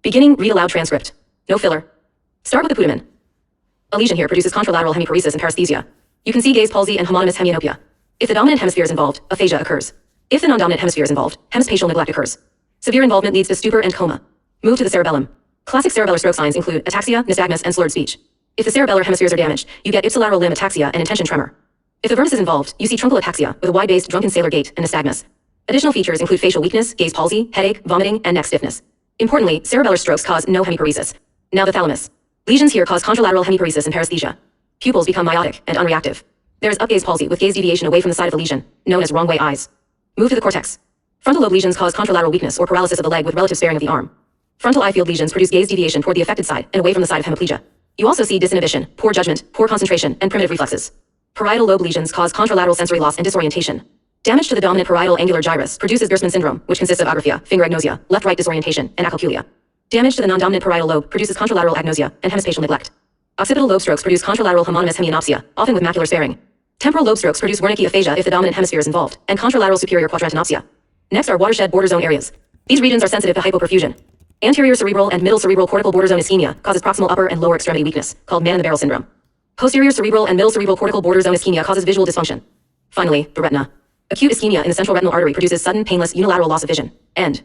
Beginning, read aloud transcript. No filler. Start with the putamen. A lesion here produces contralateral hemiparesis and paresthesia. You can see gaze palsy and homonymous hemianopia. If the dominant hemisphere is involved, aphasia occurs. If the non-dominant hemisphere is involved, hemispatial neglect occurs. Severe involvement leads to stupor and coma. Move to the cerebellum. Classic cerebellar stroke signs include ataxia, nystagmus, and slurred speech. If the cerebellar hemispheres are damaged, you get ipsilateral limb ataxia and intention tremor. If the vermis is involved, you see truncal ataxia with a wide-based drunken sailor gait and nystagmus. Additional features include facial weakness, gaze palsy, headache, vomiting, and neck stiffness. Importantly, cerebellar strokes cause no hemiparesis. Now the thalamus. Lesions here cause contralateral hemiparesis and paresthesia. Pupils become myotic and unreactive. There is upgaze palsy with gaze deviation away from the side of the lesion, known as wrong way eyes. Move to the cortex. Frontal lobe lesions cause contralateral weakness or paralysis of the leg with relative sparing of the arm. Frontal eye field lesions produce gaze deviation toward the affected side and away from the side of hemiplegia. You also see disinhibition, poor judgment, poor concentration, and primitive reflexes. Parietal lobe lesions cause contralateral sensory loss and disorientation. Damage to the dominant parietal angular gyrus produces Gerstmann syndrome, which consists of agraphia, finger agnosia, left-right disorientation, and acalculia. Damage to the non-dominant parietal lobe produces contralateral agnosia and hemispatial neglect. Occipital lobe strokes produce contralateral homonymous hemianopsia, often with macular sparing. Temporal lobe strokes produce Wernicke aphasia if the dominant hemisphere is involved, and contralateral superior quadrantenopsia. Next are watershed border zone areas. These regions are sensitive to hypoperfusion. Anterior cerebral and middle cerebral cortical border zone ischemia causes proximal upper and lower extremity weakness, called man-in-the-barrel syndrome. Posterior cerebral and middle cerebral cortical border zone ischemia causes visual dysfunction. Finally, the retina. Acute ischemia in the central retinal artery produces sudden, painless, unilateral loss of vision. End.